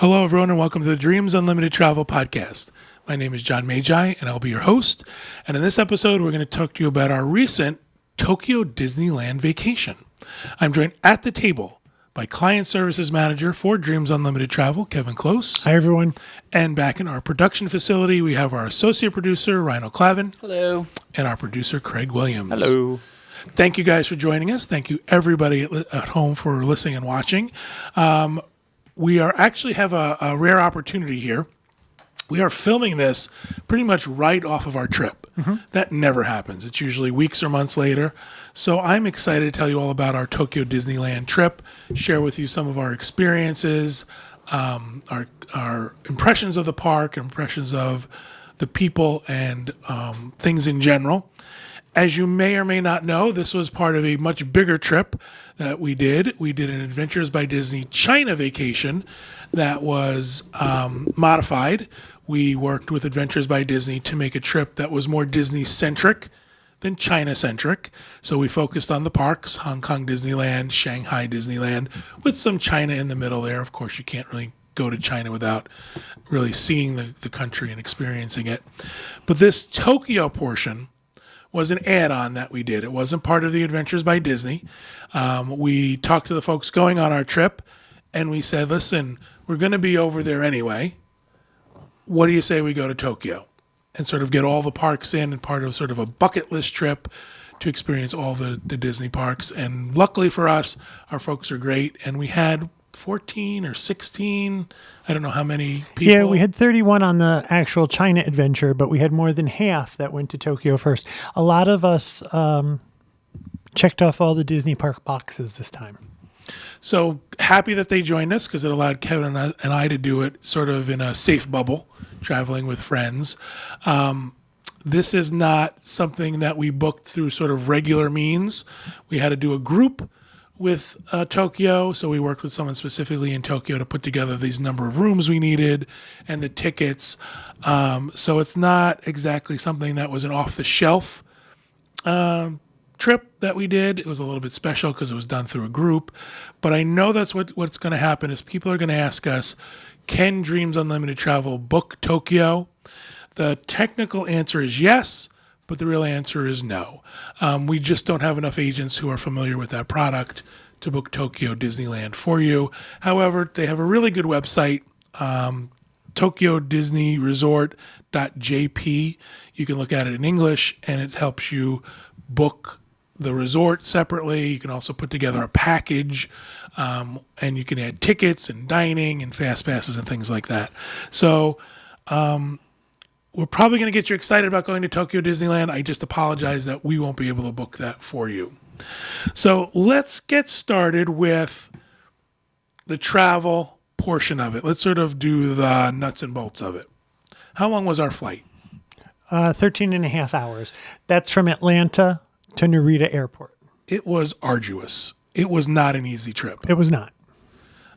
Hello, everyone, and welcome to the Dreams Unlimited Travel Podcast. My name is John Magi, and I'll be your host. And in this episode, we're going to talk to you about our recent Tokyo Disneyland vacation. I'm joined at the table by Client Services Manager for Dreams Unlimited Travel, Kevin Close. Hi, everyone. And back in our production facility, we have our Associate Producer, Rhino Clavin. Hello. And our producer, Craig Williams. Hello. Thank you guys for joining us. Thank you, everybody at home, for listening and watching. We actually have a rare opportunity here. We are filming this pretty much right off of our trip. That never happens. It's usually weeks or months later. So I'm excited to tell you all about our Tokyo Disneyland trip, share with you some of our experiences, our impressions of the park, impressions of the people, and things in general. As you may or may not know, this was part of a much bigger trip that we did. We did an Adventures by Disney China vacation that was modified. We worked with Adventures by Disney to make a trip that was more Disney-centric than China-centric. So we focused on the parks, Hong Kong Disneyland, Shanghai Disneyland, with some China in the middle there. Of course, you can't really go to China without really seeing the country and experiencing it. But this Tokyo portion was an add-on that we did. It wasn't part of the Adventures by Disney. We talked to the folks going on our trip, and we said, listen, we're going to be over there anyway. What do you say we go to Tokyo and sort of get all the parks in and part of sort of a bucket list trip to experience all the Disney parks? And luckily for us, our folks are great, and we had 14 or 16, I don't know how many people. Yeah, we had 31 on the actual China adventure, but we had more than half that went to Tokyo first. A lot of us checked off all the Disney park boxes this time. So happy that they joined us, because it allowed Kevin and I to do it sort of in a safe bubble, traveling with friends. This is not something that we booked through sort of regular means. We had to do a group with Tokyo, so we worked with someone specifically in Tokyo to put together these number of rooms we needed and the tickets. So it's not exactly something that was an off-the-shelf trip that we did. It was a little bit special because it was done through a group. But I know that's what's going to happen is people are going to ask us, can Dreams Unlimited Travel book Tokyo? The technical answer is yes, but the real answer is no. We just don't have enough agents who are familiar with that product to book Tokyo Disneyland for you. However, they have a really good website, TokyoDisneyResort.jp. You can look at it in English, and it helps you book the resort separately. You can also put together a package, and you can add tickets and dining and fast passes and things like that. So, we're probably going to get you excited about going to Tokyo Disneyland. I just apologize that we won't be able to book that for you. So let's get started with the travel portion of it. Let's sort of do the nuts and bolts of it. How long was our flight? 13 and a half hours. That's from Atlanta to Narita Airport. It was arduous. It was not an easy trip. It was not.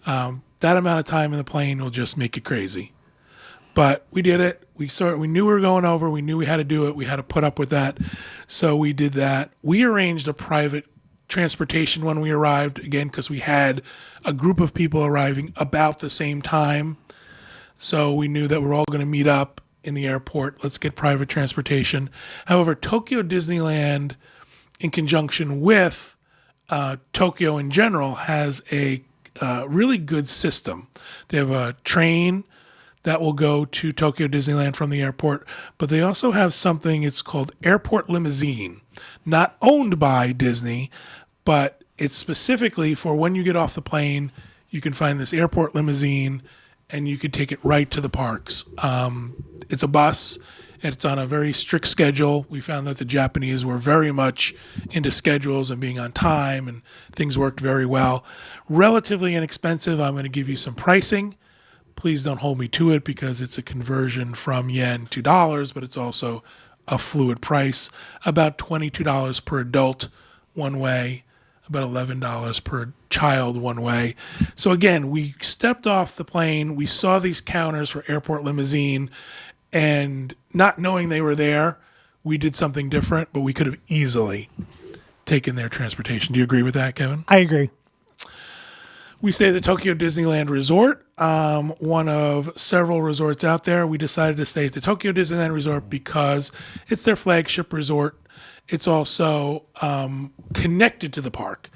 That amount of time in the plane will just make you crazy. But we did it. We knew we were going over. We knew we had to do it. We had to put up with that. So we did that. We arranged a private transportation when we arrived, again, because we had a group of people arriving about the same time. So we knew that we're all going to meet up in the airport. Let's get private transportation. However, Tokyo Disneyland, in conjunction with Tokyo in general, has a really good system. They have a train that will go to Tokyo Disneyland from the airport, but they also have something, it's called Airport Limousine, not owned by Disney, but it's specifically for when you get off the plane, you can find this airport limousine and you can take it right to the parks. It's a bus, and it's on a very strict schedule. We found that the Japanese were very much into schedules and being on time, and things worked very well. Relatively inexpensive. I'm going to give you some pricing. Please don't hold me to it because it's a conversion from yen to dollars, but it's also a fluid price. About $22 per adult one way, about $11 per child one way. So again, we stepped off the plane. We saw these counters for airport limousine, and not knowing they were there, we did something different, but we could have easily taken their transportation. Do you agree with that, Kevin? I agree. We stay at the Tokyo Disneyland Resort, one of several resorts out there. We decided to stay at the Tokyo Disneyland Resort because it's their flagship resort. It's also connected to the park.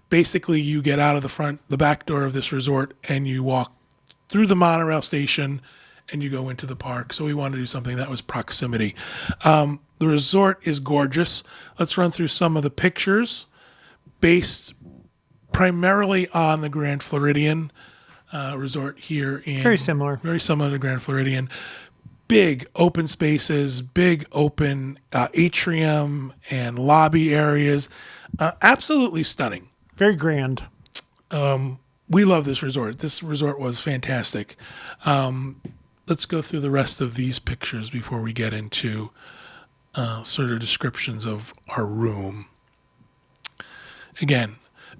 Basically, you get out of the back door of this resort, and you walk through the monorail station, and you go into the park. So we wanted to do something that was proximity. The resort is gorgeous. Let's run through some of the pictures based primarily on the Grand Floridian resort here in Very similar. Very similar to Grand Floridian. Big open spaces, big open atrium and lobby areas. Absolutely stunning. Very grand. We love this resort. This resort was fantastic. Let's go through the rest of these pictures before we get into sort of descriptions of our room. Again,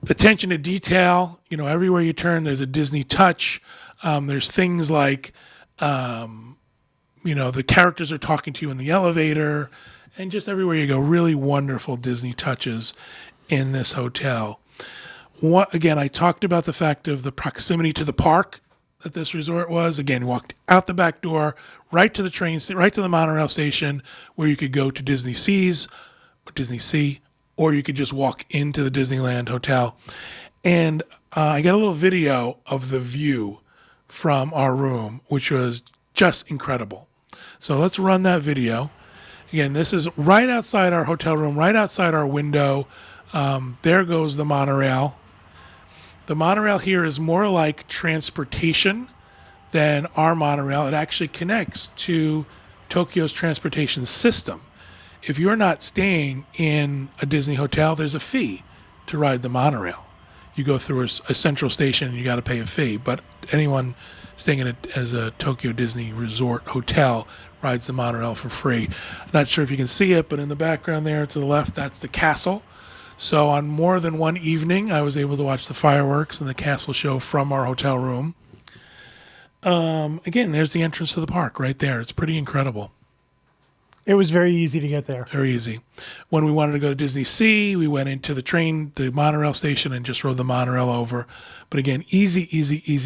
attention to detail. You know, everywhere you turn, there's a Disney touch. There's things like, you know, the characters are talking to you in the elevator, and just everywhere you go, really wonderful Disney touches in this hotel. Again, I talked about the fact of the proximity to the park that this resort was. Again, walked out the back door, right to the train, right to the monorail station, where you could go to DisneySea's or DisneySea, or you could just walk into the Disneyland Hotel. And I got a little video of the view from our room, which was just incredible. So let's run that video. Again, this is right outside our hotel room, right outside our window. There goes the monorail. The monorail here is more like transportation than our monorail. It actually connects to Tokyo's transportation system. If you're not staying in a Disney hotel, there's a fee to ride the monorail. You go through a central station and you got to pay a fee. But anyone staying in it as a Tokyo Disney Resort hotel rides the monorail for free. Not sure if you can see it, but in the background there to the left, that's the castle. So on more than one evening, I was able to watch the fireworks and the castle show from our hotel room. Again, there's the entrance to the park right there. It's pretty incredible. It was very easy to get there. Very easy. When we wanted to go to DisneySea, we went into the monorail station, and just rode the monorail over. But again, easy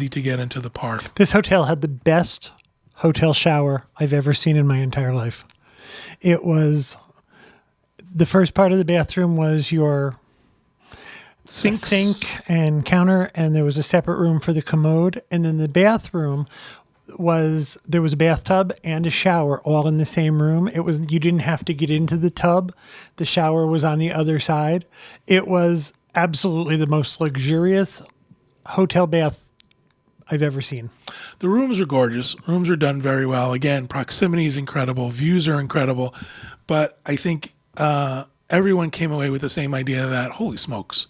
to get into the park. This hotel had the best hotel shower I've ever seen in my entire life. It was, the first part of the bathroom was your Sinks. sink and counter, and there was a separate room for the commode. And then the bathroom there was a bathtub and a shower all in the same room. You didn't have to get into the tub. The shower was on the other side. It was absolutely the most luxurious hotel bath I've ever seen. The rooms are gorgeous. Rooms are done very well. Again, proximity is incredible. Views are incredible. But I think everyone came away with the same idea that, holy smokes,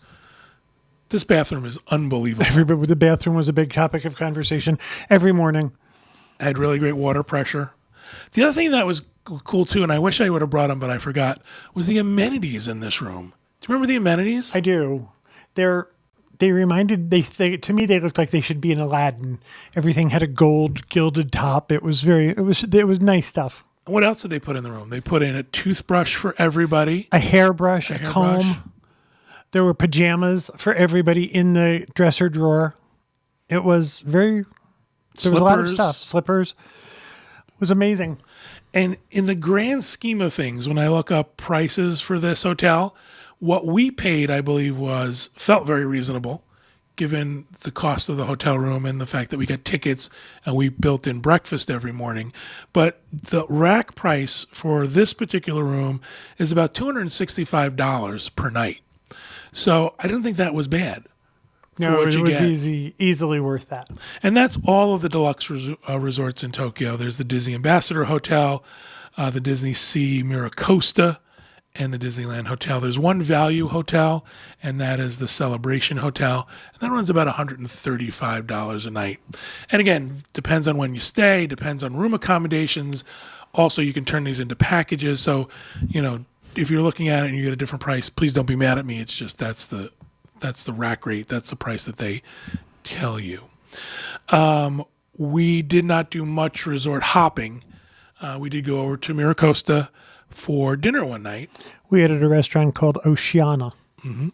this bathroom is unbelievable. The bathroom was a big topic of conversation every morning. Had really great water pressure. The other thing that was cool too, and I wish I would have brought them, but I forgot, was the amenities in this room. Do you remember the amenities? I do. To me, they looked like they should be in Aladdin. Everything had a gold gilded top. It was nice stuff. What else did they put in the room? They put in a toothbrush for everybody. A hairbrush, a comb. hairbrush. There were pajamas for everybody in the dresser drawer. It was there was a lot of stuff. Slippers. It was amazing. And in the grand scheme of things, when I look up prices for this hotel, what we paid, I believe, felt very reasonable, given the cost of the hotel room and the fact that we got tickets and we built in breakfast every morning. But the rack price for this particular room is about $265 per night. So I didn't think that was bad. No, it was easily worth that. And that's all of the deluxe resorts in Tokyo. There's the Disney Ambassador Hotel, the DisneySea Miracosta, and the Disneyland Hotel. There's one value hotel, and that is the Celebration Hotel. And that runs about $135 a night. And again, depends on when you stay, depends on room accommodations. Also, you can turn these into packages. So, you know, if you're looking at it and you get a different price, please don't be mad at me. It's just that's the rack rate. That's the price that they tell you. We did not do much resort hopping. We did go over to Miracosta for dinner one night. We ate at a restaurant called Oceana. Mm-hmm.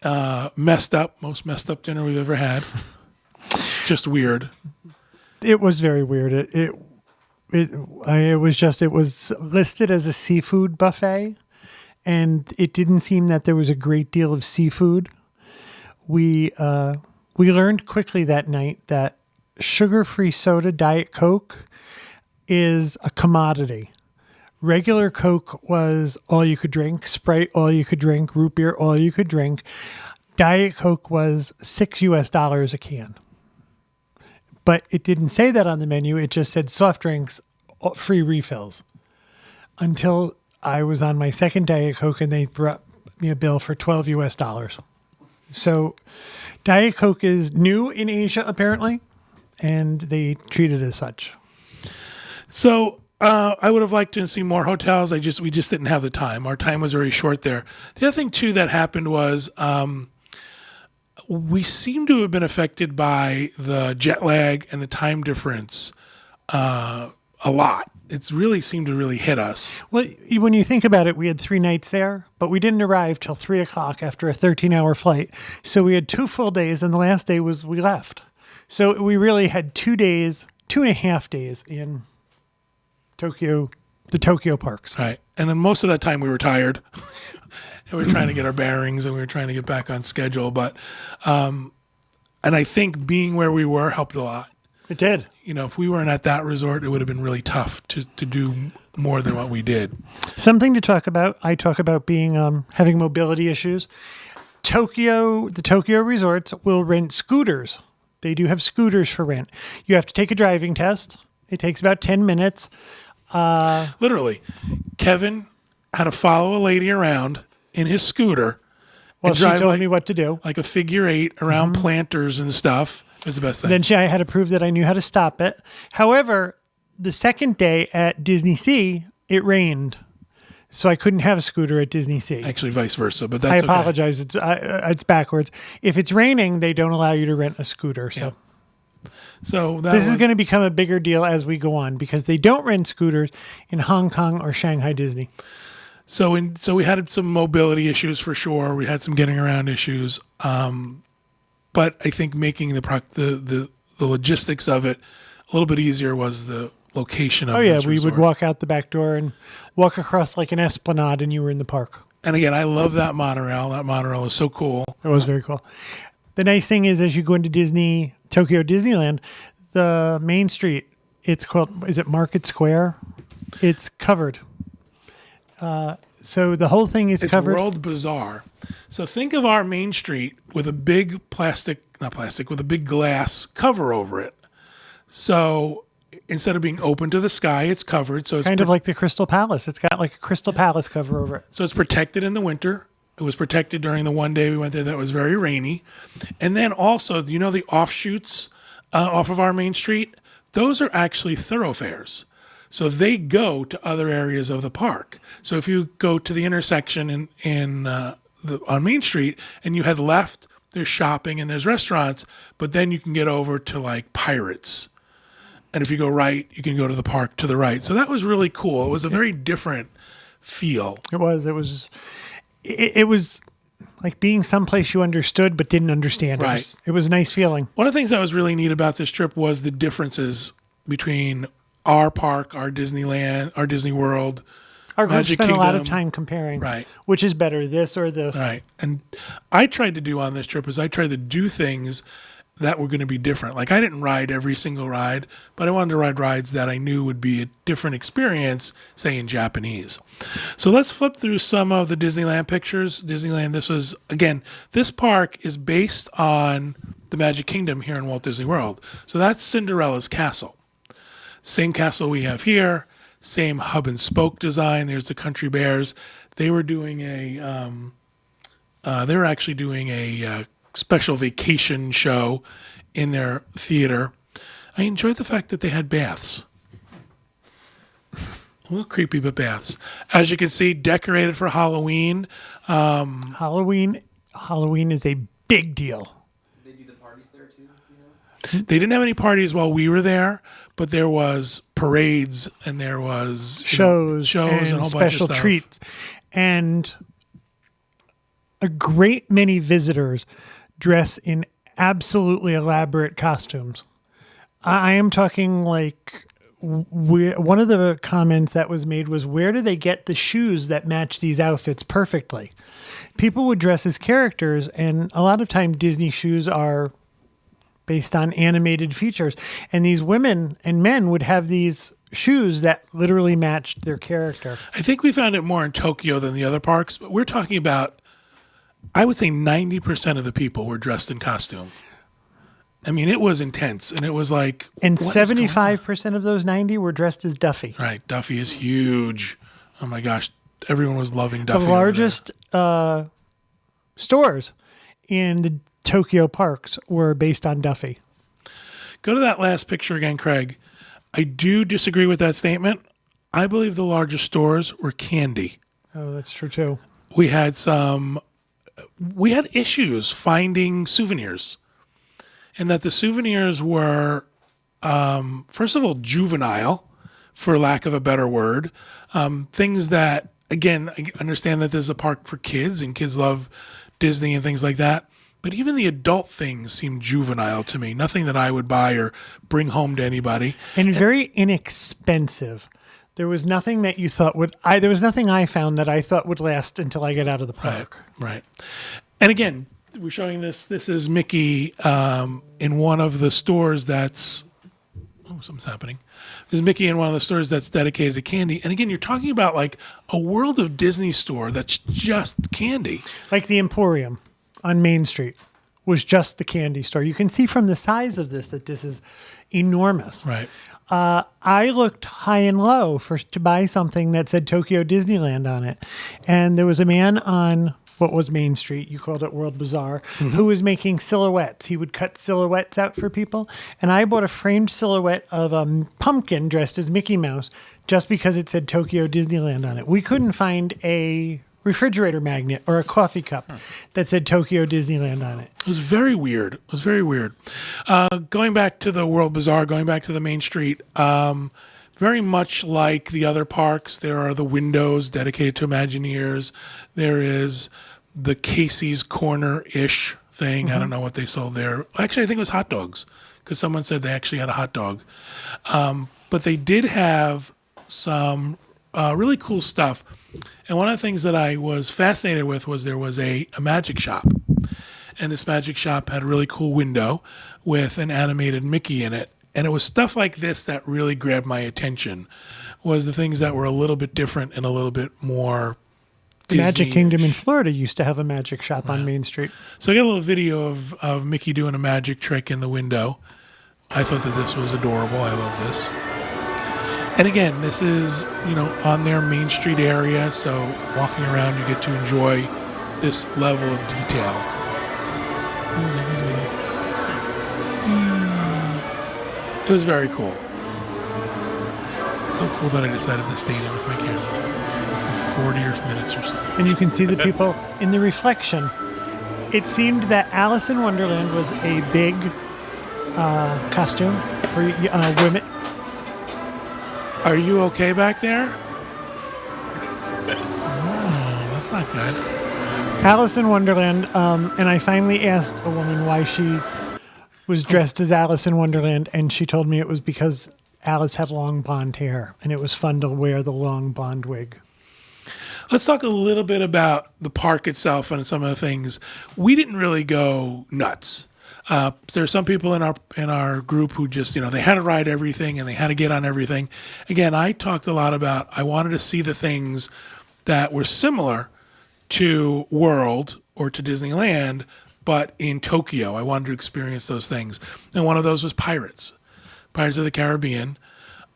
Messed up, most messed up dinner we've ever had. Just weird. It was very weird. It was listed as a seafood buffet, and it didn't seem that there was a great deal of seafood. We learned quickly that night that sugar-free soda, Diet Coke, is a commodity. Regular Coke was all you could drink, Sprite all you could drink, root beer all you could drink. Diet Coke was $6 a can. But it didn't say that on the menu. It just said soft drinks, free refills. Until I was on my second Diet Coke and they brought me a bill for $12. So Diet Coke is new in Asia, apparently, and they treat it as such. So I would have liked to see more hotels. We just didn't have the time. Our time was very short there. The other thing too that happened was we seem to have been affected by the jet lag and the time difference a lot. It's really seemed to really hit us. Well, when you think about it, we had 3 nights there, but we didn't arrive till 3 o'clock after a 13-hour flight. So we had 2 full days, and the last day was we left. So we really had 2 days, 2.5 days in Tokyo, the Tokyo parks. Right. And then most of that time we were tired. And we were trying to get our bearings and we were trying to get back on schedule. But, and I think being where we were helped a lot. It did. You know, if we weren't at that resort, it would have been really tough to do more than what we did. Something to talk about. I talk about being having mobility issues. The Tokyo resorts will rent scooters. They do have scooters for rent. You have to take a driving test. It takes about 10 minutes. Literally, Kevin had to follow a lady around in his scooter. Well, and she drive told me what to do. like a figure 8 around planters and stuff. It was the best thing. Then I had to prove that I knew how to stop it. However, the second day at DisneySea, it rained. So I couldn't have a scooter at DisneySea. Actually, vice versa, but that's I okay. apologize. It's backwards. If it's raining, they don't allow you to rent a scooter. So So this is going to become a bigger deal as we go on because they don't rent scooters in Hong Kong or Shanghai Disney. So we had some mobility issues for sure. We had some getting around issues. But I think making the logistics of it a little bit easier was the location of this we resort. would walk out the back door and walk across like an esplanade and you were in the park. And again, I love that monorail. That monorail is so cool. It was very cool. The nice thing is as you go into Tokyo Disneyland, the main street, it's called, is it Market Square? It's covered. So the whole thing is It's covered. World Bazaar. So think of our main street with a big with a big glass cover over it. So instead of being open to the sky, it's covered. So it's Kind of like the Crystal Palace. It's got like a Crystal Palace cover over it. So it's protected in the winter. It was protected during the one day we went there that was very rainy. And then also, the offshoots off of our main street? Those are actually thoroughfares. So they go to other areas of the park. So if you go to the intersection on Main Street and you head left, there's shopping and there's restaurants, but then you can get over to like Pirates. And if you go right, you can go to the park to the right. So that was really cool. It was a very different feel. It was like being someplace you understood but didn't understand. Right. It was a nice feeling. One of the things that was really neat about this trip was the differences between our park, our Disneyland, our Disney World, Our group Magic spent a lot of Kingdom. time comparing. Right. Which is better, this or this? Right. And I tried to do on this trip is I tried to do things that were going to be different. Like I didn't ride every single ride, but I wanted to ride rides that I knew would be a different experience, say in Japanese. So let's flip through some of the Disneyland pictures. Disneyland, this park is based on the Magic Kingdom here in Walt Disney World. So that's Cinderella's castle. Same castle we have here, same hub and spoke design. There's the Country Bears. They were doing actually doing a special vacation show in their theater. I enjoyed the fact that they had baths. A little creepy, but baths. As you can see, decorated for Halloween. Halloween is a big deal. They do the parties there too, They didn't have any parties while we were there, but there was parades and there was Shows and a whole bunch of special stuff. treats. And a great many visitors dress in absolutely elaborate costumes. I am talking like one of the comments that was made was, where do they get the shoes that match these outfits perfectly? People would dress as characters, and a lot of time Disney shoes are based on animated features. And these women and men would have these shoes that literally matched their character. I think we found it more in Tokyo than the other parks, but we're talking about, I would say 90% of the people were dressed in costume. I mean, it was intense, and it was like... And what is going on? 75% of those 90 were dressed as Duffy. Right, Duffy is huge. Oh my gosh, everyone was loving Duffy. The largest stores in the Tokyo parks were based on Duffy. Go to that last picture again, Craig. I do disagree with that statement. I believe the largest stores were candy. Oh, that's true too. We had issues finding souvenirs, and that the souvenirs were, first of all, juvenile, for lack of a better word. Things that, again, I understand that there's a park for kids and kids love Disney and things like that. But even the adult things seem juvenile to me. Nothing that I would buy or bring home to anybody. And very inexpensive. There was nothing that you thought there was nothing I found that I thought would last until I get out of the park. Right. And again, we're showing this. This is Mickey in one of the stores that's... Oh, something's happening. This is Mickey in one of the stores that's dedicated to candy. And again, you're talking about like a World of Disney store that's just candy. Like the Emporium on Main Street was just the candy store. You can see from the size of this that this is enormous. Right. I looked high and low to buy something that said Tokyo Disneyland on it. And there was a man on what was Main Street, you called it World Bazaar, who was making silhouettes. He would cut silhouettes out for people. And I bought a framed silhouette of a pumpkin dressed as Mickey Mouse just because it said Tokyo Disneyland on it. We couldn't find a refrigerator magnet or a coffee cup that said Tokyo Disneyland on it. It was very weird. Going back to the World Bazaar, going back to the Main Street, very much like the other parks, there are the windows dedicated to Imagineers. There is the Casey's Corner-ish thing. I don't know what they sold there. Actually, I think it was hot dogs, because someone said they actually had a hot dog. But they did have some really cool stuff. And one of the things that I was fascinated with was there was a magic shop. And this magic shop had a really cool window with an animated Mickey in it. And it was stuff like this that really grabbed my attention, was the things that were a little bit different and a little bit more Disney-ish. Magic Kingdom in Florida used to have a magic shop on Main Street. So I got a little video of Mickey doing a magic trick in the window. I thought that this was adorable. I love this. And again, this is, on their Main Street area, so walking around, you get to enjoy this level of detail. Ooh, there goes Minnie. It was very cool. So cool that I decided to stay there with my camera for 40 minutes or so. And you can see the people in the reflection. It seemed that Alice in Wonderland was a big costume for women. Are you okay back there? Oh, that's not good. Alice in Wonderland, and I finally asked a woman why she was dressed as Alice in Wonderland, and she told me it was because Alice had long blonde hair, and it was fun to wear the long blonde wig. Let's talk a little bit about the park itself and some of the things. We didn't really go nuts. There are some people in our group who just, they had to ride everything and they had to get on everything. Again, I talked a lot about, I wanted to see the things that were similar to World or to Disneyland, but in Tokyo. I wanted to experience those things. And one of those was Pirates of the Caribbean.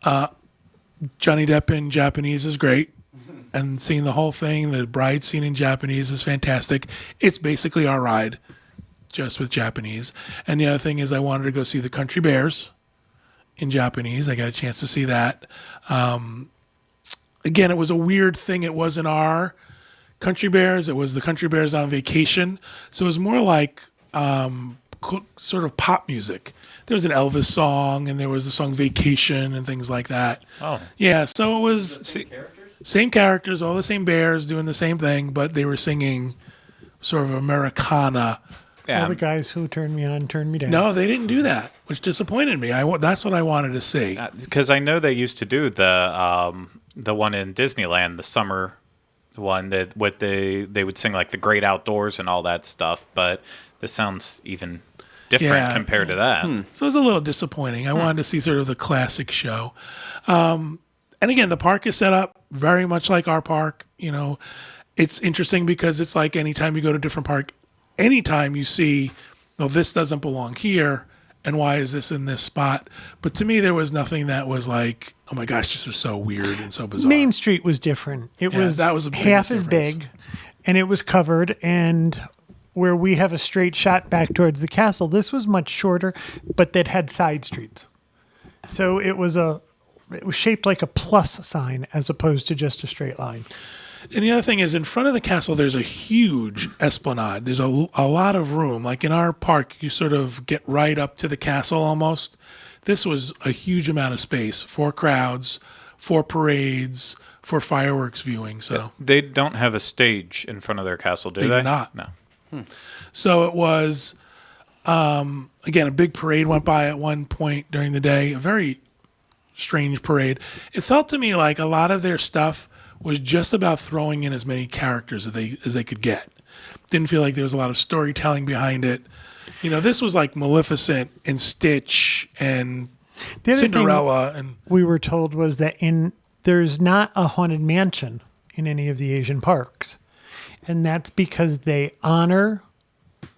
Johnny Depp in Japanese is great. And seeing the whole thing, the bride scene in Japanese is fantastic. It's basically our ride, just with Japanese. And the other thing is I wanted to go see the Country Bears in Japanese. I got a chance to see that. Again, it was a weird thing. It wasn't our Country Bears. It was the Country Bears on vacation. So it was more like sort of pop music. There was an Elvis song, and there was the song Vacation and things like that. Oh. Yeah, so it was same characters, all the same bears doing the same thing, but they were singing sort of Americana. All the guys who turned me on turned me down. No, they didn't do that, which disappointed me. That's what I wanted to see. Because I know they used to do the one in Disneyland, the summer one that they would sing like the Great Outdoors and all that stuff. But this sounds even different compared to that. So it was a little disappointing. I wanted to see sort of the classic show. And again, the park is set up very much like our park. You know, it's interesting because it's like anytime you go to a different park, anytime you see, well, this doesn't belong here, and why is this in this spot? But to me, there was nothing that was like, oh my gosh, this is so weird and so bizarre. Main Street was different. That was half as big, and it was covered. And where we have a straight shot back towards the castle, this was much shorter, but that had side streets. So it was shaped like a plus sign as opposed to just a straight line. And the other thing is, in front of the castle, there's a huge esplanade. There's a lot of room. Like in our park, you sort of get right up to the castle almost. This was a huge amount of space for crowds, for parades, for fireworks viewing. So they don't have a stage in front of their castle, do they? They do not. No. So it was, again, a big parade went by at one point during the day. A very strange parade. It felt to me like a lot of their stuff was just about throwing in as many characters as they could get. Didn't feel like there was a lot of storytelling behind it. You know, this was like Maleficent and Stitch and Cinderella. And we were told was that there's not a haunted mansion in any of the Asian parks. And that's because they honor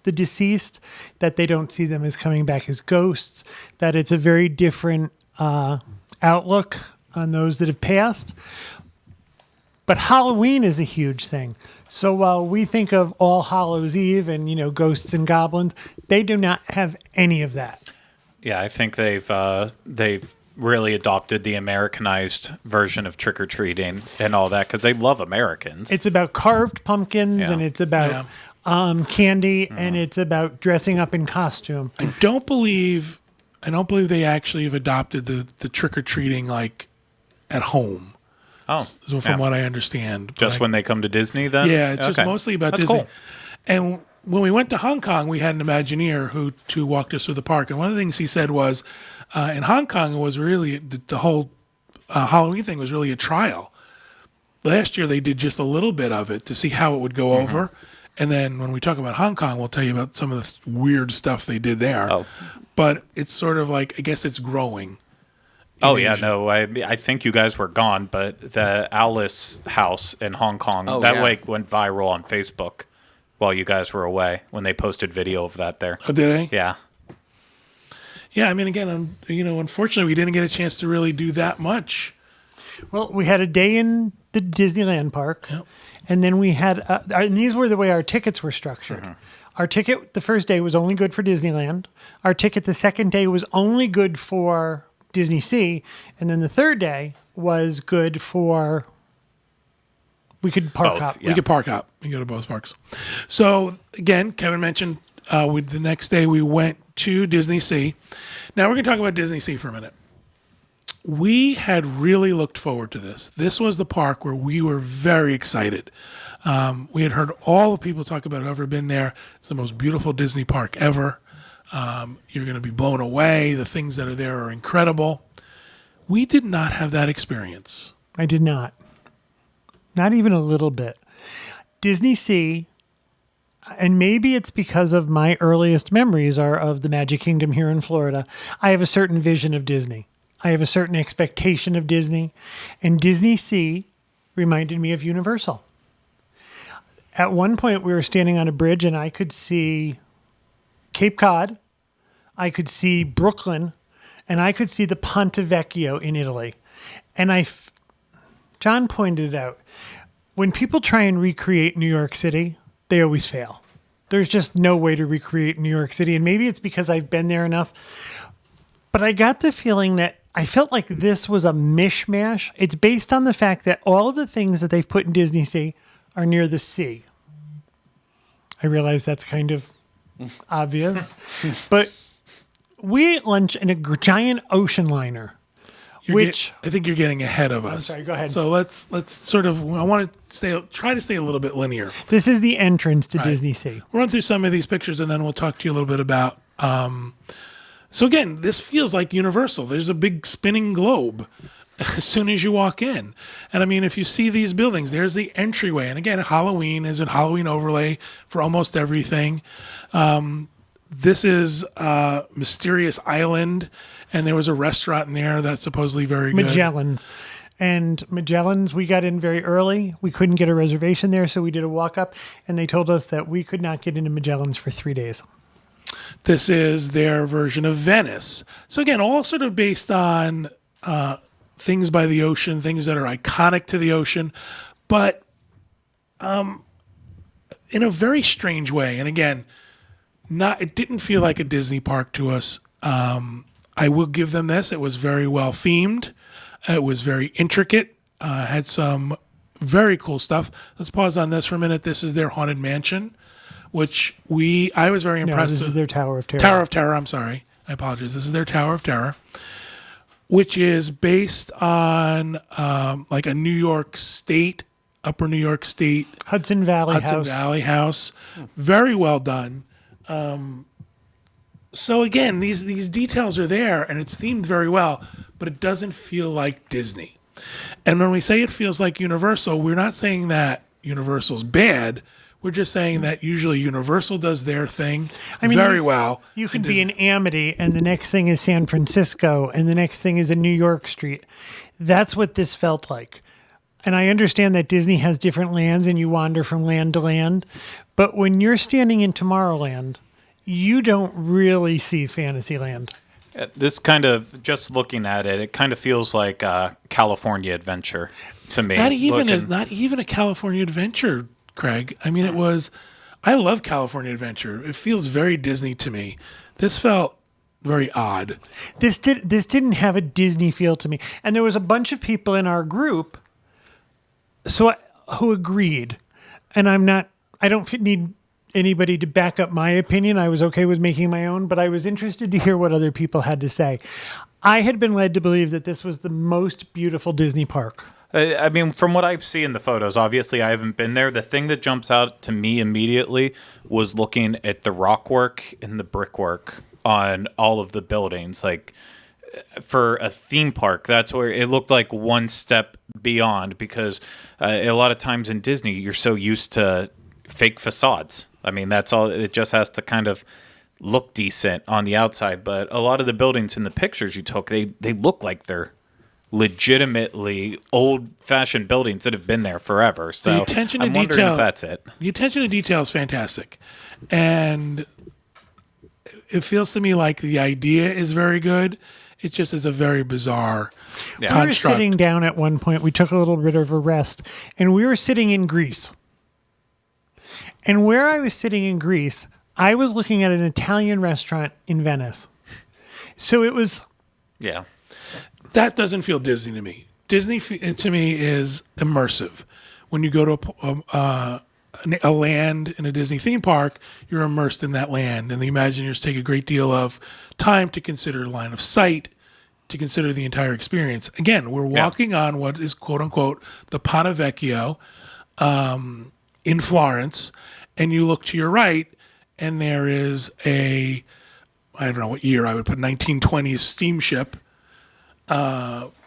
the deceased, that they don't see them as coming back as ghosts, that it's a very different outlook on those that have passed. But Halloween is a huge thing. So while we think of All Hallows Eve and, you know, ghosts and goblins, they do not have any of that. Yeah, I think they've really adopted the Americanized version of trick-or-treating and all that because they love Americans. It's about carved pumpkins and it's about candy and it's about dressing up in costume. I don't believe they actually have adopted the trick-or-treating like at home. Oh, so from what I understand. Just when they come to Disney, then? Yeah, it's just mostly about That's Disney. Cool. And when we went to Hong Kong, we had an Imagineer who walked us through the park. And one of the things he said was, in Hong Kong, it was really, the whole Halloween thing was really a trial. Last year, they did just a little bit of it to see how it would go over. And then when we talk about Hong Kong, we'll tell you about some of the weird stuff they did there. Oh. But it's sort of like, I guess it's growing. Oh, yeah, no, I think you guys were gone, but the Alice house in Hong Kong, went viral on Facebook while you guys were away when they posted video of that there. Oh, did they? Yeah. Yeah, I mean, again, unfortunately, we didn't get a chance to really do that much. Well, we had a day in the Disneyland park, and then we had, and these were the way our tickets were structured. Our ticket the first day was only good for Disneyland. Our ticket the second day was only good for DisneySea, and then the third day was good for we could park Both, up. yeah. We could park up. We can go to both parks. So again, Kevin mentioned the next day we went to DisneySea. Now we're going to talk about DisneySea for a minute. We had really looked forward to this. This was the park where we were very excited. We had heard all the people talk about whoever been there. It's the most beautiful Disney park ever. You're going to be blown away. The things that are there are incredible. We did not have that experience. I did not. Not even a little bit. DisneySea, and maybe it's because of my earliest memories are of the Magic Kingdom here in Florida. I have a certain vision of Disney. I have a certain expectation of Disney. And DisneySea reminded me of Universal. At one point, we were standing on a bridge and I could see Cape Cod, I could see Brooklyn, and I could see the Ponte Vecchio in Italy. And John pointed it out. When people try and recreate New York City, they always fail. There's just no way to recreate New York City. And maybe it's because I've been there enough. But I got the feeling that I felt like this was a mishmash. It's based on the fact that all of the things that they've put in DisneySea are near the sea. I realize that's kind of obvious. But we ate lunch in a giant ocean liner. I think you're getting ahead of us. sorry, go ahead. So let's sort of. I want to try to stay a little bit linear. This is the entrance to DisneySea. We'll run through some of these pictures, and then we'll talk to you a little bit about. So again, this feels like Universal. There's a big spinning globe as soon as you walk in, and I mean, if you see these buildings, there's the entryway, and again, Halloween is a Halloween overlay for almost everything. This is Mysterious Island, and there was a restaurant in there that's supposedly very good. Magellan's. And Magellan's, we got in very early. We couldn't get a reservation there, so we did a walk up, and they told us that we could not get into Magellan's for 3 days. This is their version of Venice. So again, all sort of based on things by the ocean, things that are iconic to the ocean, but in a very strange way. And again, it didn't feel like a Disney park to us. I will give them this. It was very well themed. It was very intricate. Had some very cool stuff. Let's pause on this for a minute. This is their Haunted Mansion, which I was very No, impressed this with. is their Tower of Terror. Tower of Terror, I'm sorry. I apologize. This is their Tower of Terror, which is based on like a New York State, Upper New York State, Hudson Valley House. Very well done. So again, these details are there, and it's themed very well, but it doesn't feel like Disney. And when we say it feels like Universal, we're not saying that Universal's bad. We're just saying that usually Universal does their thing very well. You could be in Amity, and the next thing is San Francisco, and the next thing is a New York Street. That's what this felt like. And I understand that Disney has different lands, and you wander from land to land. But when you're standing in Tomorrowland, you don't really see Fantasyland. This kind of, just looking at it, it kind of feels like California Adventure to me. Not even a California Adventure, Craig. I mean, I love California Adventure. It feels very Disney to me. This felt very odd. This didn't have a Disney feel to me. And there was a bunch of people in our group who agreed. And I don't need anybody to back up my opinion. I was okay with making my own, but I was interested to hear what other people had to say. I had been led to believe that this was the most beautiful Disney park. I mean, from what I've seen in the photos, obviously I haven't been there. The thing that jumps out to me immediately was looking at the rock work and the brickwork on all of the buildings. Like, for a theme park, that's where it looked like one step beyond, because a lot of times in Disney, you're so used to fake facades. I mean, that's all. It just has to kind of look decent on the outside. But a lot of the buildings in the pictures you took, they look like they're legitimately old-fashioned buildings that have been there forever. So the attention to I'm wondering detail, if that's it. The attention to detail is fantastic. And it feels to me like the idea is very good. It just is a very bizarre We were construct. sitting down at one point. We took a little bit of a rest, and we were sitting in Greece. And where I was sitting in Greece, I was looking at an Italian restaurant in Venice. So it was... Yeah. That doesn't feel Disney to me. Disney to me is immersive. When you go to a land in a Disney theme park, you're immersed in that land, and the Imagineers take a great deal of time to consider line of sight, to consider the entire experience. Again, we're walking on what is quote unquote the Ponte Vecchio in Florence, and you look to your right, and there is I don't know what year I would put, 1920s steamship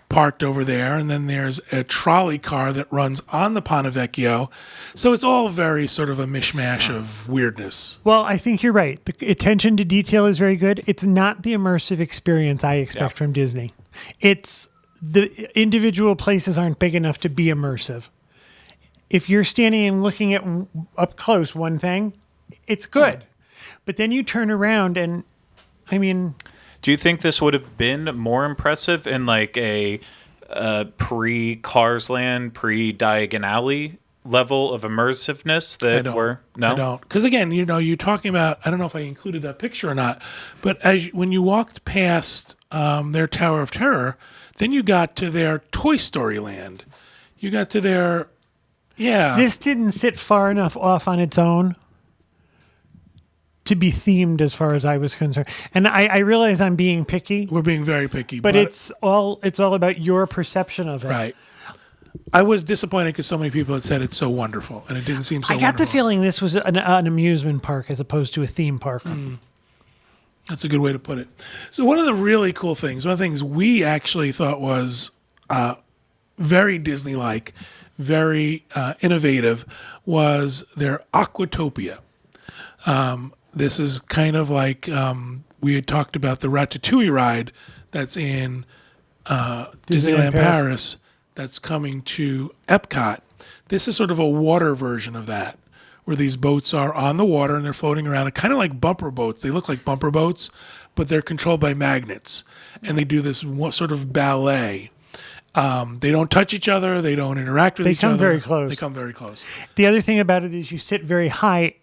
parked over there, and then there's a trolley car that runs on the Ponte Vecchio. So it's all very sort of a mishmash of weirdness. Well, I think you're right. The attention to detail is very good. It's not the immersive experience I expect from Disney. It's the individual places aren't big enough to be immersive. If you're standing and looking at up close one thing, it's good. But then you turn around and, I mean... Do you think this would have been more impressive in like a pre-Cars Land, pre-Diagon Alley level of immersiveness that I don't. Because again, you're talking about, I don't know if I included that picture or not, but when you walked past their Tower of Terror, then you got to their Toy Story Land. You got to their, This didn't sit far enough off on its own to be themed as far as I was concerned. And I realize I'm being picky, We're being very picky, but it's all about your perception of it. right. I was disappointed because so many people had said it's so wonderful, and it didn't seem so I got wonderful. the feeling this was an amusement park as opposed to a theme park. That's a good way to put it. So one of the really cool things, one of the things we actually thought was very Disney-like, very innovative, was their Aquatopia. This is kind of like we had talked about the Ratatouille ride that's in Disneyland Paris that's coming to Epcot. This is sort of a water version of that, where these boats are on the water and they're floating around, kind of like bumper boats. They look like bumper boats, but they're controlled by magnets, and they do this sort of ballet. They don't touch each other. They don't interact with each other. They come very close. They come very close. The other thing about it is you sit very high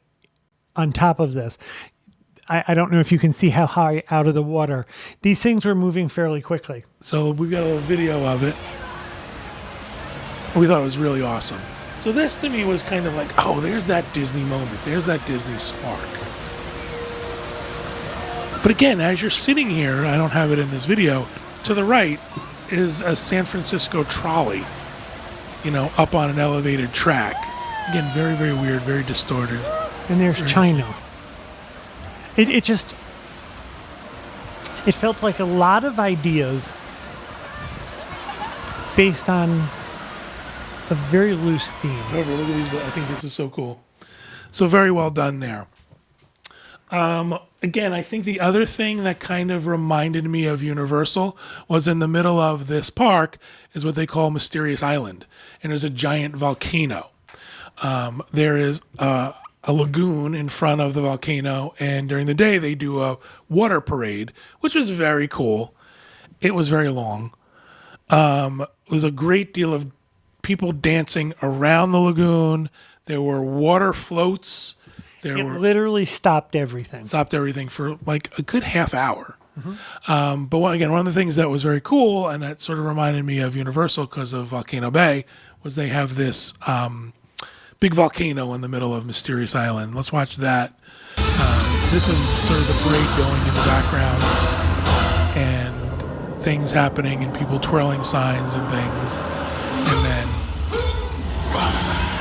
on top of this. I don't know if you can see how high out of the water. These things were moving fairly quickly. So we've got a little video of it. We thought it was really awesome. So this to me was kind of like, oh, there's that Disney moment. There's that Disney spark. But again, as you're sitting here, I don't have it in this video, to the right is a San Francisco trolley, up on an elevated track. Again, very, very weird, very distorted. And there's China. It felt like a lot of ideas based on a very loose theme. However, look at these. I think this is so cool. So very well done there. Again, I think the other thing that kind of reminded me of Universal was in the middle of this park is what they call Mysterious Island. And there's a giant volcano. There is a lagoon in front of the volcano, and during the day they do a water parade, which was very cool. It was very long. It was a great deal of people dancing around the lagoon. There were water floats. It literally stopped everything. Stopped everything for like a good half hour. But one of the things that was very cool, and that sort of reminded me of Universal because of Volcano Bay, was they have this big volcano in the middle of Mysterious Island. Let's watch that. This is sort of the parade going in the background, and things happening, and people twirling signs and things, and then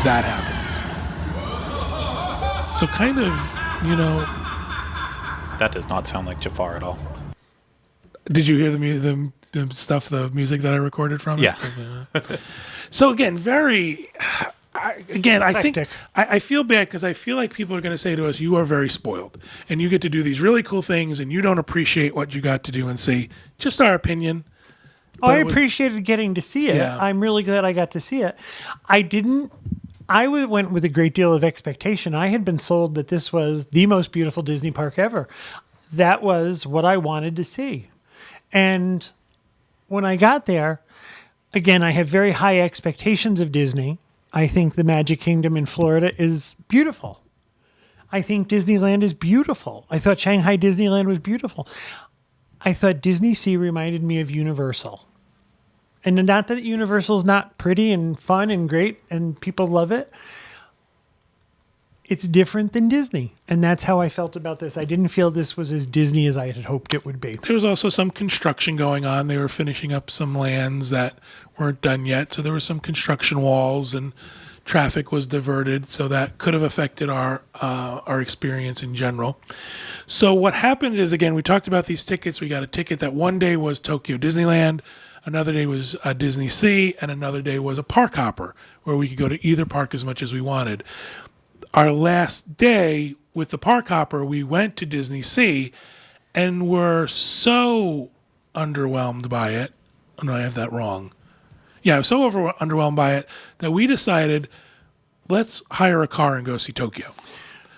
that happens. So kind of, That does not sound like Jafar at all. Did you hear the stuff, the music that I recorded from it? Yeah. So again, I think Eclectic. I feel bad because I feel like people are going to say to us, you are very spoiled and you get to do these really cool things and you don't appreciate what you got to do and see. Just our opinion. I appreciated getting to see it. Yeah. I'm really glad I got to see it. I went with a great deal of expectation. I had been sold that this was the most beautiful Disney park ever. That was what I wanted to see. And when I got there, again, I have very high expectations of Disney. I think the Magic Kingdom in Florida is beautiful. I think Disneyland is beautiful. I thought Shanghai Disneyland was beautiful. I thought DisneySea reminded me of Universal. And not that Universal's not pretty and fun and great and people love it. It's different than Disney. And that's how I felt about this. I didn't feel this was as Disney as I had hoped it would be. There was also some construction going on. They were finishing up some lands that weren't done yet. So there were some construction walls and traffic was diverted. So that could have affected our experience in general. So what happened is, again, we talked about these tickets. We got a ticket that one day was Tokyo Disneyland. Another day was a DisneySea, and another day was a park hopper, where we could go to either park as much as we wanted. Our last day with the park hopper, we went to DisneySea, and were so underwhelmed by it. Oh, no, I have that wrong. Yeah, I was so underwhelmed by it that we decided, let's hire a car and go see Tokyo.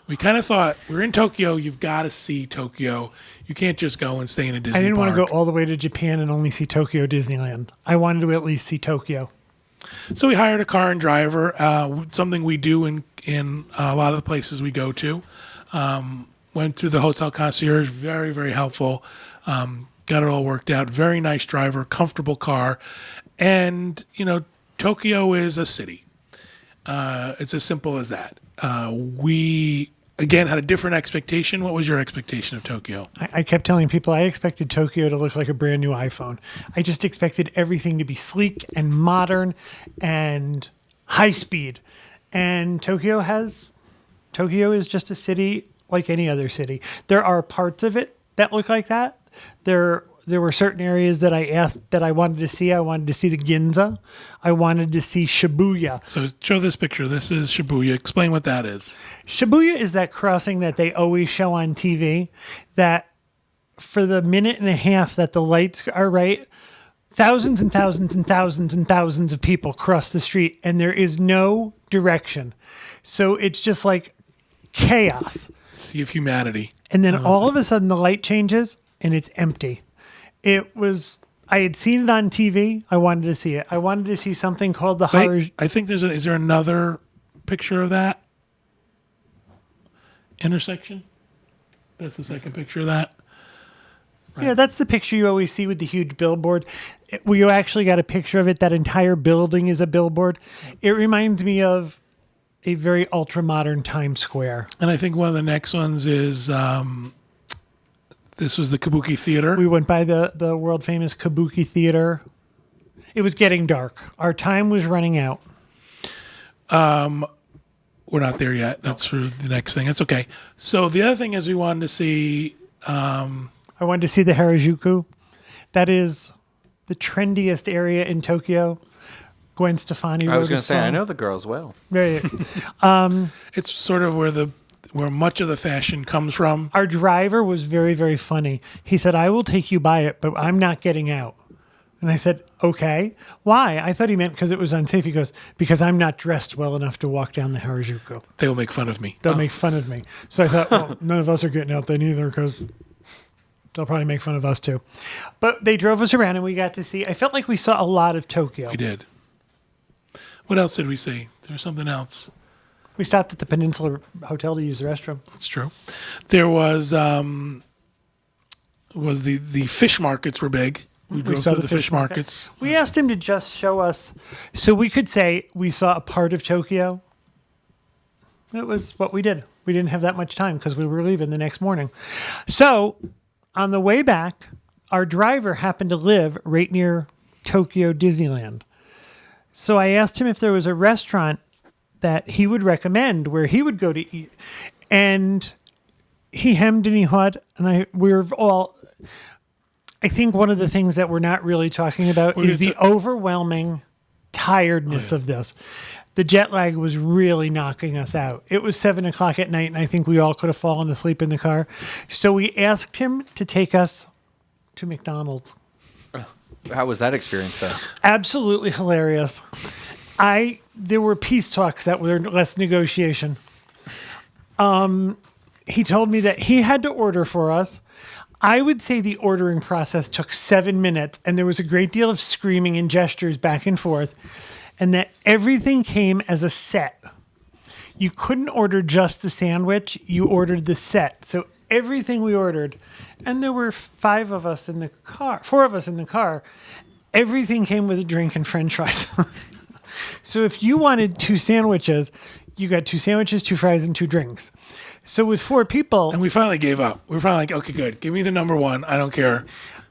We kind of thought, we're in Tokyo, you've got to see Tokyo. You can't just go and stay in a Disney park. I didn't want to go all the way to Japan and only see Tokyo Disneyland. I wanted to at least see Tokyo. So we hired a car and driver, something we do in a lot of the places we go to. Went through the hotel concierge, very, very helpful. Got it all worked out. Very nice driver, comfortable car. And, Tokyo is a city. It's as simple as that. We again, had a different expectation. What was your expectation of Tokyo? I kept telling people I expected Tokyo to look like a brand new iPhone. I just expected everything to be sleek and modern and high speed. And Tokyo is just a city like any other city. There are parts of it that look like that. There were certain areas that I wanted to see. I wanted to see the Ginza. I wanted to see Shibuya. So show this picture. This is Shibuya. Explain what that is. Shibuya is that crossing that they always show on TV, that for the minute and a half that the lights are right, thousands and thousands and thousands and thousands of people cross the street and there is no direction. So it's just like chaos. Sea of humanity. And then all of a sudden the light changes and it's empty. I had seen it on TV. I wanted to see it. I wanted to see something called the Wait, I think is there another picture of that intersection? That's the second picture of that. Yeah, that's the picture you always see with the huge billboards. We actually got a picture of it. That entire building is a billboard. It reminds me of a very ultra-modern Times Square. And I think one of the next ones is this was the Kabuki Theater. We went by the world-famous Kabuki Theater. It was getting dark. Our time was running out. We're not there yet. That's for the next thing. That's okay. So the other thing is we wanted to see... I wanted to see the Harajuku. That is the trendiest area in Tokyo. Gwen Stefani wrote I was going a to say, I song. know the girls well. Right. It's sort of where much of the fashion comes from. Our driver was very, very funny. He said, I will take you by it, but I'm not getting out. And I said, okay. Why? I thought he meant because it was unsafe. He goes, because I'm not dressed well enough to walk down the Harajuku. They will make fun of me. They'll make fun of me. So I thought, well, none of us are getting out then either because they'll probably make fun of us too. But they drove us around and we got to see, I felt like we saw a lot of Tokyo. We did. What else did we see? There was something else. We stopped at the Peninsula Hotel to use the restroom. That's true. There was the fish markets were big. We drove saw to the fish markets. We asked him to just show us so we could say we saw a part of Tokyo. It was what we did. We didn't have that much time because we were leaving the next morning. So on the way back, our driver happened to live right near Tokyo Disneyland. So I asked him if there was a restaurant that he would recommend where he would go to eat. And he hemmed and he hawed, and we were all... I think one of the things that we're not really talking about is the overwhelming tiredness of this. The jet lag was really knocking us out. It was 7:00 at night, and I think we all could have fallen asleep in the car. So we asked him to take us to McDonald's. How was that experience, though? Absolutely hilarious. There were peace talks that were less negotiation. He told me that he had to order for us. I would say the ordering process took 7 minutes, and there was a great deal of screaming and gestures back and forth, and that everything came as a set. You couldn't order just the sandwich. You ordered the set. So everything we ordered, and there were 4 of us in the car, everything came with a drink and french fries. So if you wanted 2 sandwiches, you got 2 sandwiches, 2 fries, and 2 drinks. So with 4 people... And we finally gave up. We were finally like, okay, good. Give me the number 1. I don't care.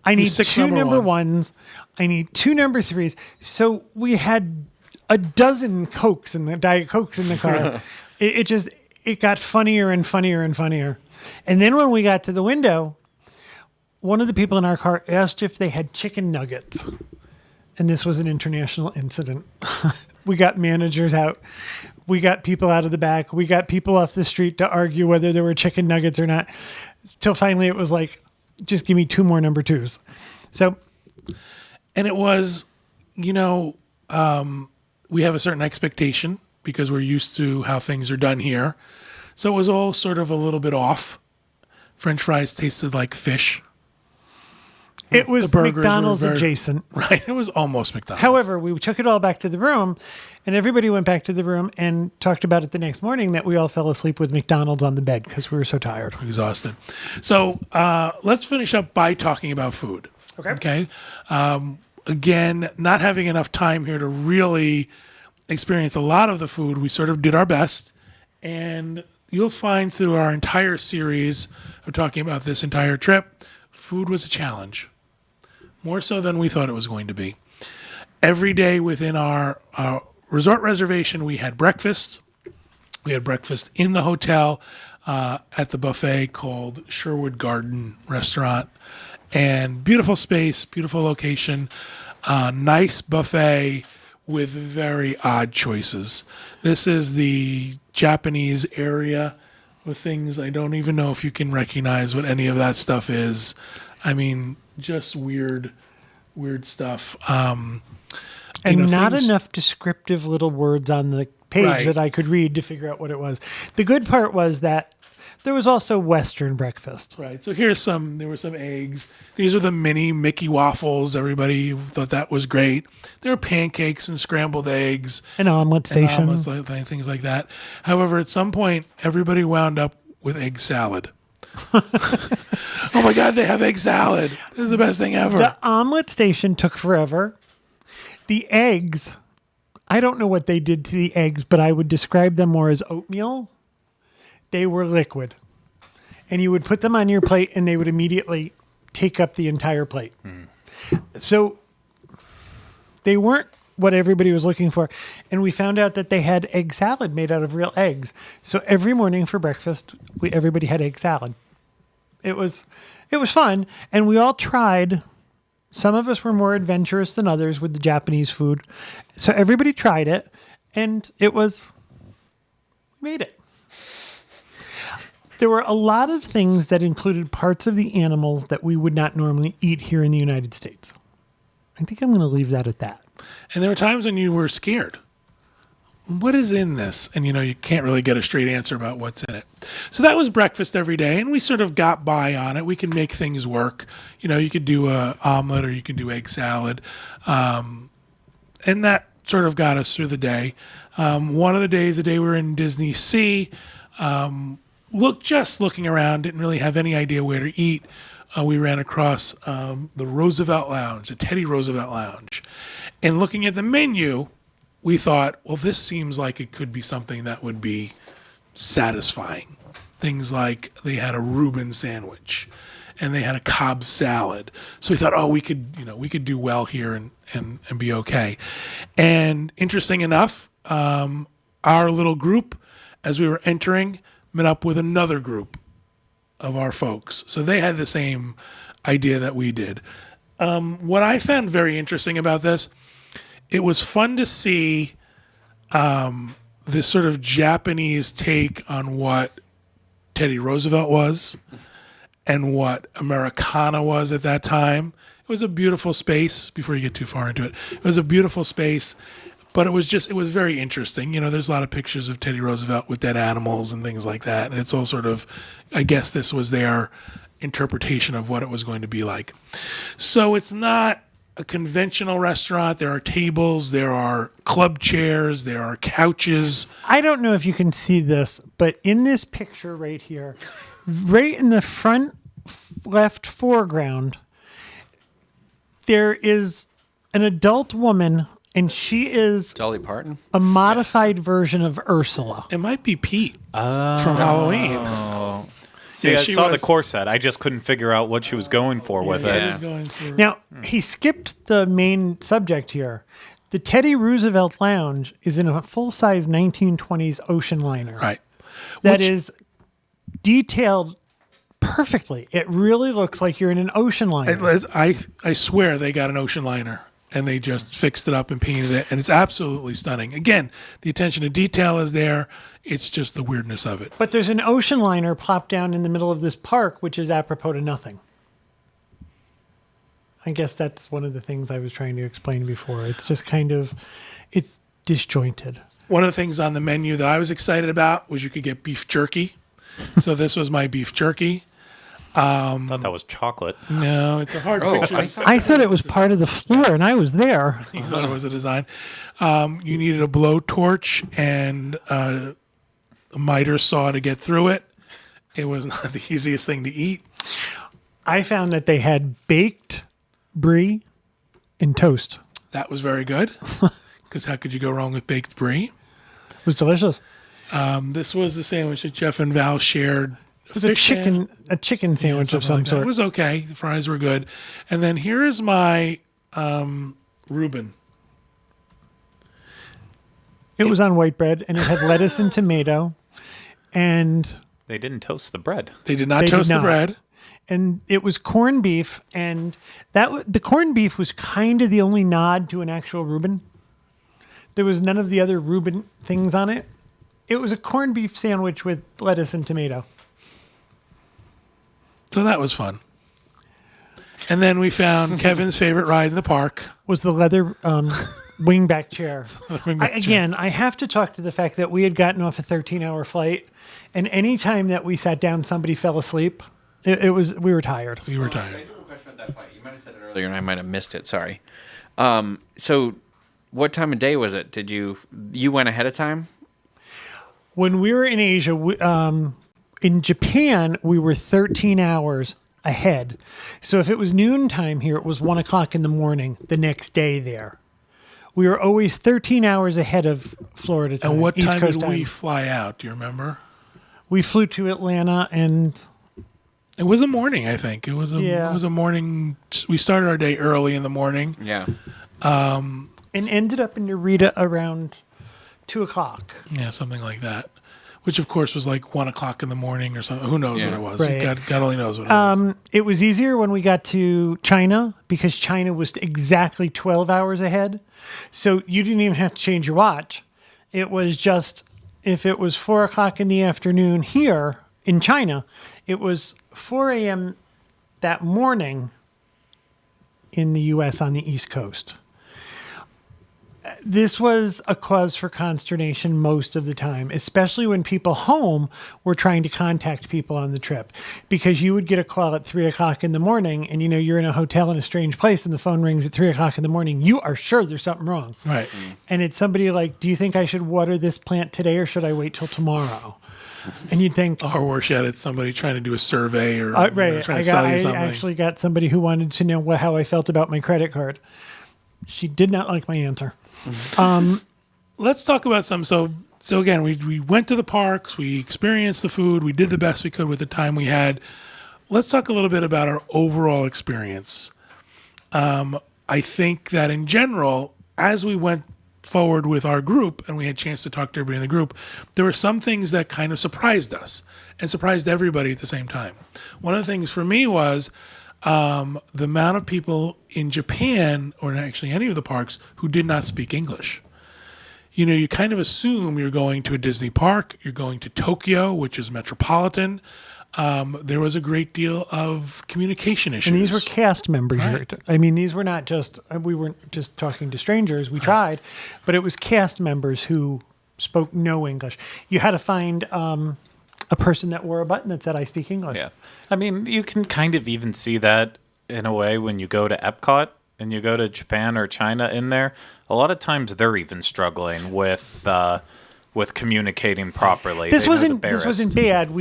I need 6 2 number ones. I need 2 number 3s. So we had a dozen Cokes and the Diet Cokes in the car. It got funnier and funnier and funnier. And then when we got to the window, one of the people in our car asked if they had chicken nuggets. And this was an international incident. We got managers out. We got people out of the back. We got people off the street to argue whether there were chicken nuggets or not. Till finally it was like, just give me 2 more number 2s. So, and it was, we have a certain expectation because we're used to how things are done here. So it was all sort of a little bit off. French fries tasted like fish. It was burgers McDonald's were adjacent. Right. It was almost McDonald's. However, we took it all back to the room, and everybody went back to the room and talked about it the next morning that we all fell asleep with McDonald's on the bed because we were so tired. Exhausted. So let's finish up by talking about food. Okay. Again, not having enough time here to really experience a lot of the food, we sort of did our best. And you'll find through our entire series of talking about this entire trip, food was a challenge. More so than we thought it was going to be. Every day within our resort reservation, we had breakfast. We had breakfast in the hotel at the buffet called Sherwood Garden Restaurant. And beautiful space, beautiful location, nice buffet with very odd choices. This is the Japanese area with things I don't even know if you can recognize what any of that stuff is. I mean, just weird stuff. And not things- enough descriptive little words on the page Right. that I could read to figure out what it was. The good part was that there was also Western breakfast. Right. So there were some eggs. These are the mini Mickey waffles. Everybody thought that was great. There were pancakes and scrambled eggs. An omelet And station. omelets, things like that. However, at some point, everybody wound up with egg salad. Oh my God, they have egg salad. This is the best thing ever. The omelet station took forever. The eggs, I don't know what they did to the eggs, but I would describe them more as oatmeal. They were liquid. And you would put them on your plate and they would immediately take up the entire plate. So they weren't what everybody was looking for. And we found out that they had egg salad made out of real eggs. So every morning for breakfast, everybody had egg salad. It was fun. And we all tried. Some of us were more adventurous than others with the Japanese food. So everybody tried it and we made it. There were a lot of things that included parts of the animals that we would not normally eat here in the United States. I think I'm going to leave that at that. And there were times when you were scared. What is in this? And you can't really get a straight answer about what's in it. So that was breakfast every day, and we sort of got by on it. We can make things work. You could do a omelet or you could do egg salad. And that sort of got us through the day. One of the days, the day we were in DisneySea, looking around, didn't really have any idea where to eat. We ran across the Roosevelt Lounge, the Teddy Roosevelt Lounge. And looking at the menu, we thought, well, this seems like it could be something that would be satisfying. Things like they had a Reuben sandwich and they had a Cobb salad. So we thought, oh, we could do well here and be okay. And interesting enough, our little group, as we were entering, met up with another group of our folks. So they had the same idea that we did. What I found very interesting about this, it was fun to see this sort of Japanese take on what Teddy Roosevelt was and what Americana was at that time. It was a beautiful space, before you get too far into it. It was a beautiful space, but it was very interesting. There's a lot of pictures of Teddy Roosevelt with dead animals and things like that. And it's all sort of, I guess this was their interpretation of what it was going to be like. So it's not a conventional restaurant. There are tables, there are club chairs, there are couches. I don't know if you can see this, but in this picture right here, right in the front left foreground, there is an adult woman, and she is Dolly Parton? a modified version of Ursula. It might be Pete from Halloween. See, Yeah, I she saw the was- corset. I just couldn't figure out what she was going for with She it. was going for- Now, he skipped the main subject here. The Teddy Roosevelt Lounge is in a full-size 1920s ocean liner. Right. That Which- is detailed perfectly. It really looks like you're in an ocean liner. I swear they got an ocean liner and they just fixed it up and painted it, and it's absolutely stunning. Again, the attention to detail is there. It's just the weirdness of it. But there's an ocean liner plopped down in the middle of this park, which is apropos to nothing. I guess that's one of the things I was trying to explain before. It's just it's disjointed. One of the things on the menu that I was excited about was you could get beef jerky. So this was my beef jerky. I thought that was chocolate. No, it's a hard picture. I thought it was part of the floor, and I was there. You thought it was a design. You needed a blowtorch and a miter saw to get through it. It was not the easiest thing to eat. I found that they had baked brie and toast. That was very good, because how could you go wrong with baked brie? It was delicious. This was the sandwich that Jeff and Val shared. It was a chicken sandwich of some sort. It was okay. The fries were good. And then here is my Reuben. It was on white bread, and it had lettuce and tomato, and They didn't toast the bread. They did not They did toast the not. bread. and it was corned beef, and the corned beef was kind of the only nod to an actual Reuben. There was none of the other Reuben things on it. It was a corned beef sandwich with lettuce and tomato. So that was fun. And then we found Kevin's favorite ride in the park. Was the leather wingback chair. Wingback chair. Again, I have to talk to the fact that we had gotten off a 13-hour flight, and any time that we sat down, somebody fell asleep. We were tired. We were I tired. do have a question about that flight. You might have said it earlier, and I might have missed it. Sorry. So, what time of day was it? Did you went ahead of time? When we were in Asia, in Japan, we were 13 hours ahead. So if it was noontime here, it was 1 o'clock in the morning the next day there. We were always 13 hours ahead of Florida time. And what East time Coast did we time. fly out? Do you remember? We flew to Atlanta, and It was a morning, I think. It was a morning. We started our day early in the morning. Yeah. ended up in Narita around 2 o'clock. Yeah, something like that. Which, of course, was like 1 o'clock in the morning or something. Who knows what it was? Right. God only knows what it was. It was easier when we got to China because China was exactly 12 hours ahead. So you didn't even have to change your watch. It was just, if it was 4 o'clock in the afternoon here in China, it was 4 a.m. that morning in the U.S. on the East Coast. This was a cause for consternation most of the time, especially when people home were trying to contact people on the trip, because you would get a call at 3 o'clock in the morning and, you're in a hotel in a strange place and the phone rings at 3 o'clock in the morning. You are sure there's something wrong. Right. And it's somebody like, do you think I should water this plant today or should I wait till tomorrow? And you'd think, Or worse yet, it's somebody trying to do a survey or right. trying to sell you I something. actually got somebody who wanted to know how I felt about my credit card. She did not like my answer. Let's talk about some. So again, we went to the parks, we experienced the food, we did the best we could with the time we had. Let's talk a little bit about our overall experience. I think that in general, as we went forward with our group and we had a chance to talk to everybody in the group, there were some things that kind of surprised us and surprised everybody at the same time. One of the things for me was the amount of people in Japan, or actually any of the parks, who did not speak English. You kind of assume you're going to a Disney park, you're going to Tokyo, which is metropolitan. There was a great deal of communication issues. And these were cast members. Right. I mean, these were not just, we weren't just talking to strangers. We tried, but it was cast members who spoke no English. You had to find a person that wore a button that said, I speak English. Yeah. I mean, you can kind of even see that in a way when you go to Epcot and you go to Japan or China in there. A lot of times they're even struggling with communicating properly. This They know the wasn't barest. bad.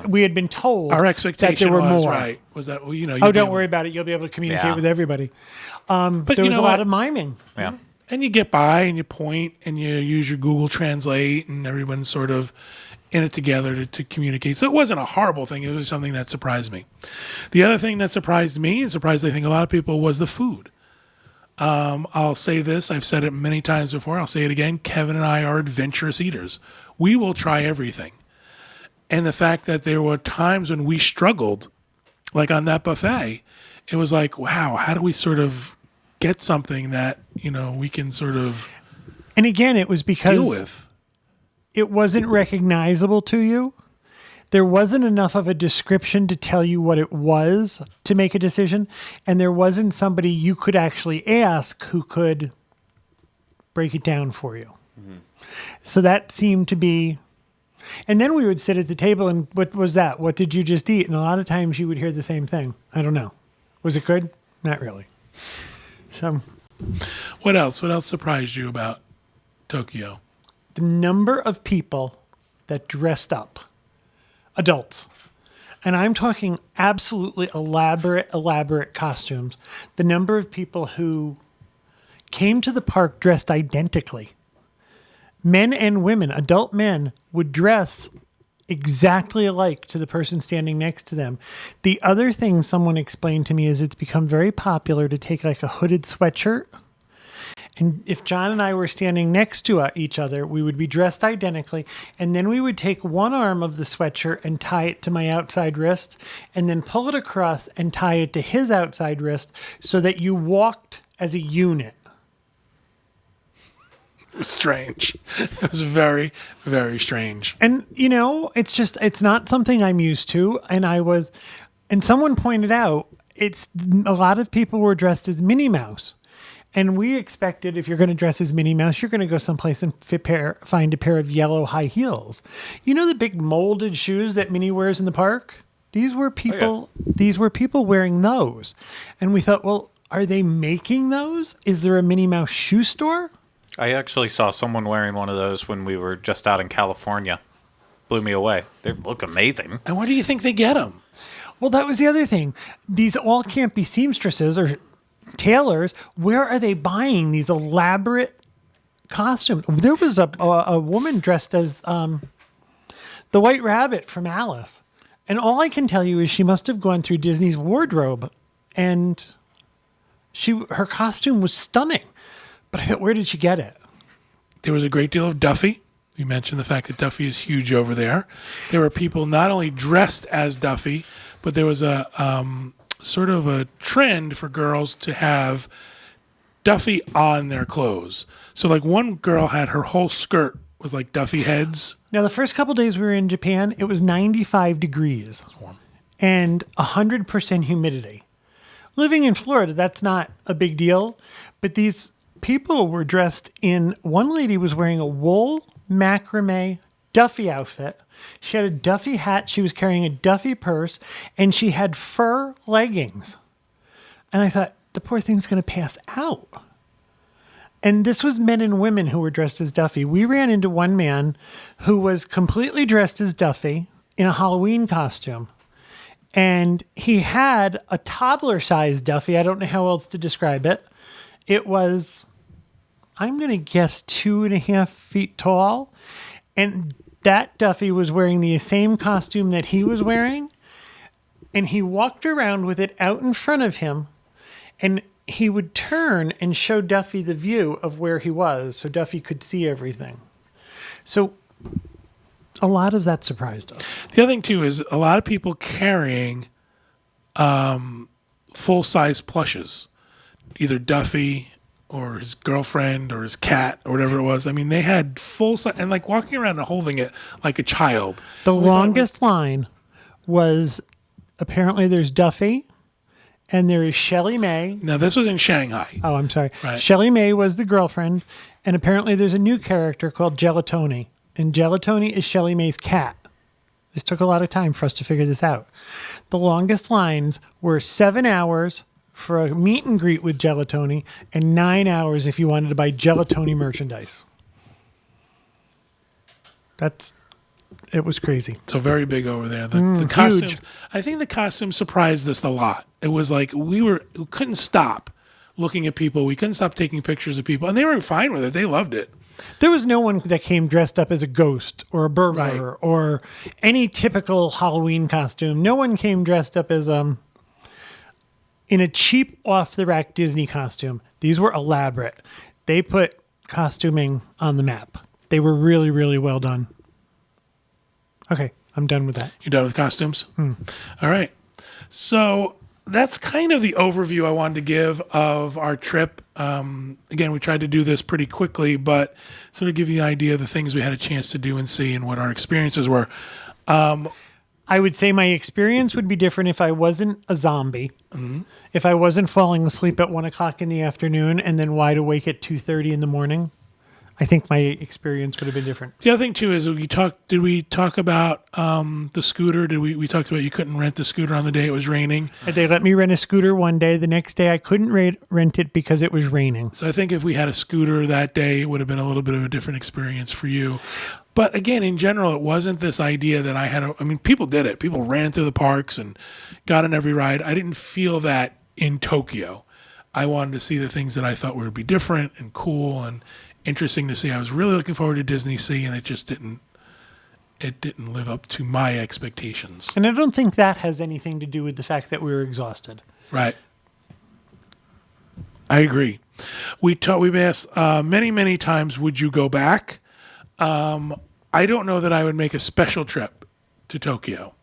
We had been told Our that expectation there were was, more. right, was that, well, Oh, don't worry about it. You'll be able to communicate Yeah. with everybody. But there you was know a lot what? of miming. Yeah. And you get by and you point and you use your Google Translate and everyone's sort of in it together to communicate. So it wasn't a horrible thing. It was something that surprised me. The other thing that surprised me and surprised, I think, a lot of people was the food. I'll say this. I've said it many times before. I'll say it again. Kevin and I are adventurous eaters. We will try everything. And the fact that there were times when we struggled, like on that buffet, it was like, wow, how do we sort of get something that, we can sort of And again, it was because deal with? it wasn't recognizable to you. There wasn't enough of a description to tell you what it was to make a decision. And there wasn't somebody you could actually ask who could break it down for you. So that seemed to be. And then we would sit at the table and what was that? What did you just eat? And a lot of times you would hear the same thing. I don't know. Was it good? Not really. So What else? What else surprised you about Tokyo? the number of people that dressed up, adults, and I'm talking absolutely elaborate costumes, the number of people who came to the park dressed identically. men and women, adult men, would dress exactly alike to the person standing next to them. The other thing someone explained to me is it's become very popular to take like a hooded sweatshirt. And if John and I were standing next to each other, we would be dressed identically. And then we would take one arm of the sweatshirt and tie it to my outside wrist, and then pull it across and tie it to his outside wrist so that you walked as a unit. It was strange. It was very, very strange. And, it's not something I'm used to. And someone pointed out, a lot of people were dressed as Minnie Mouse. And we expected if you're going to dress as Minnie Mouse, you're going to go someplace and find a pair of yellow high heels. You know the big molded shoes that Minnie wears in the park? These were people. These were people wearing those, and we thought, well, are they making those? Is there a Minnie Mouse shoe store? I actually saw someone wearing one of those when we were just out in California. Blew me away. They look amazing. And where do you think they get them? Well, that was the other thing. These all can't be seamstresses or tailors. Where are they buying these elaborate costumes? There was a woman dressed as the White Rabbit from Alice, and all I can tell you is she must have gone through Disney's wardrobe, and her costume was stunning. But I thought, where did she get it? There was a great deal of Duffy. You mentioned the fact that Duffy is huge over there. There were people not only dressed as Duffy, but there was a sort of a trend for girls to have Duffy on their clothes. So like one girl had her whole skirt was like Duffy heads. Now, the first couple days we were in Japan, it was 95 degrees and 100% humidity. Living in Florida, that's not a big deal. But these people were dressed in, one lady was wearing a wool macrame Duffy outfit. She had a Duffy hat. She was carrying a Duffy purse, and she had fur leggings. And I thought, the poor thing's going to pass out. And this was men and women who were dressed as Duffy. We ran into one man who was completely dressed as Duffy in a Halloween costume. And he had a toddler-sized Duffy. I don't know how else to describe it. It was, I'm going to guess, 2.5 feet tall. And that Duffy was wearing the same costume that he was wearing. And he walked around with it out in front of him. And he would turn and show Duffy the view of where he was so Duffy could see everything. So a lot of that surprised us. The other thing, too, is a lot of people carrying full-size plushes, either Duffy or his girlfriend or his cat or whatever it was. I mean, they had full-size, and like walking around and holding it like a child. The longest line was, apparently there's Duffy, and there is Shelley May. Now, this was in Shanghai. Oh, I'm sorry. Right. Shelley May was the girlfriend, and apparently there's a new character called Gelatoni. And Gelatoni is Shelley May's cat. This took a lot of time for us to figure this out. The longest lines were 7 hours for a meet and greet with Gelatoni and 9 hours if you wanted to buy Gelatoni merchandise. It was crazy. So very big over there. The costumes, huge. I think the costume surprised us a lot. It was like we couldn't stop looking at people. We couldn't stop taking pictures of people. And they were fine with it. They loved it. There was no one that came dressed up as a ghost or a burglar or any typical Halloween costume. No one came dressed up as in a cheap off-the-rack Disney costume. These were elaborate. They put costuming on the map. They were really, really well done. Okay, I'm done with that. You're done with costumes? All right. So that's kind of the overview I wanted to give of our trip. Again, we tried to do this pretty quickly, but sort of give you an idea of the things we had a chance to do and see and what our experiences were. I would say my experience would be different if I wasn't a zombie. Mm-hmm. If I wasn't falling asleep at 1 o'clock in the afternoon and then wide awake at 2:30 in the morning. I think my experience would have been different. The other thing too is did we talk about the scooter? Did we talked about you couldn't rent the scooter on the day it was raining? They let me rent a scooter one day. The next day I couldn't rent it because it was raining. So I think if we had a scooter that day, it would have been a little bit of a different experience for you. But again, in general, it wasn't this idea that I had people did it. People ran through the parks and got on every ride. I didn't feel that in Tokyo. I wanted to see the things that I thought would be different and cool, and interesting to see. I was really looking forward to DisneySea, and it just didn't. It didn't live up to my expectations. And I don't think that has anything to do with the fact that we were exhausted. Right. I agree. We've asked many times, would you go back? I don't know that I would make a special trip to Tokyo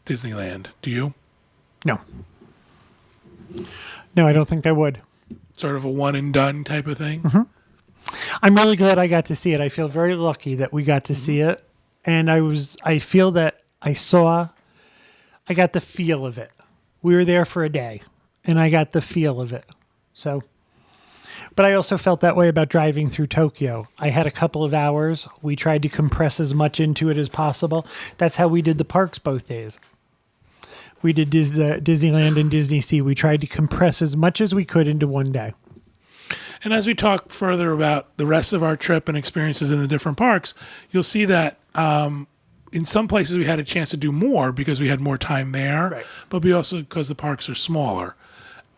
Disneyland. Do you? No. No, I don't think I would. Sort of a one and done type of thing? I'm really glad I got to see it. I feel very lucky that we got to see it. And I feel that I got the feel of it. We were there for a day and I got the feel of it. So, but I also felt that way about driving through Tokyo. I had a couple of hours. We tried to compress as much into it as possible. That's how we did the parks both days. We did Disneyland and DisneySea. We tried to compress as much as we could into one day. And as we talk further about the rest of our trip and experiences in the different parks, you'll see that in some places we had a chance to do more because we had more time there, Right. but we also, because the parks are smaller.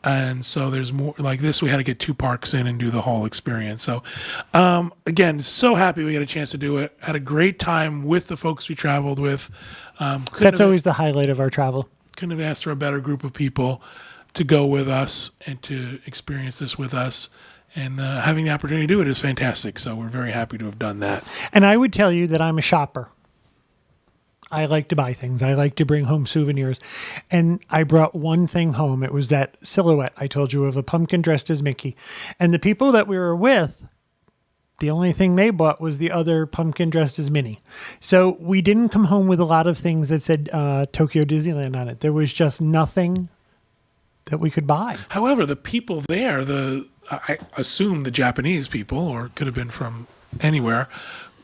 And so there's more like this. We had to get 2 parks in and do the whole experience. So again, so happy we had a chance to do it. Had a great time with the folks we traveled with. That's always the highlight of our travel. Couldn't have asked for a better group of people to go with us and to experience this with us. And having the opportunity to do it is fantastic. So we're very happy to have done that. And I would tell you that I'm a shopper. I like to buy things. I like to bring home souvenirs. And I brought one thing home. It was that silhouette I told you of a pumpkin dressed as Mickey. And the people that we were with, the only thing they bought was the other pumpkin dressed as Minnie. So we didn't come home with a lot of things that said Tokyo Disneyland on it. There was just nothing that we could buy. However, the people there, I assume the Japanese people, or it could have been from anywhere,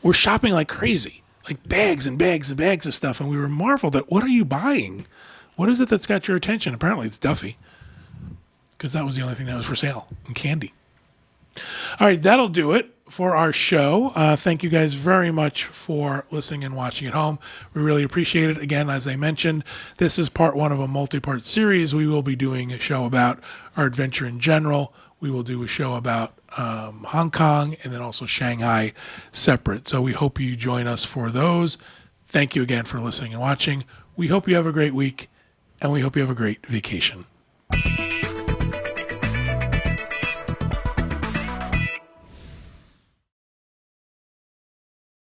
were shopping like crazy. Like bags and bags and bags of stuff. And we were marveled at, what are you buying? What is it that's got your attention? Apparently it's Duffy. Because that was the only thing that was for sale. And candy. All right, that'll do it for our show. Thank you guys very much for listening and watching at home. We really appreciate it. Again, as I mentioned, this is part 1 of a multi-part series. We will be doing a show about our adventure in general. We will do a show about Hong Kong and then also Shanghai separate. So we hope you join us for those. Thank you again for listening and watching. We hope you have a great week, and we hope you have a great vacation.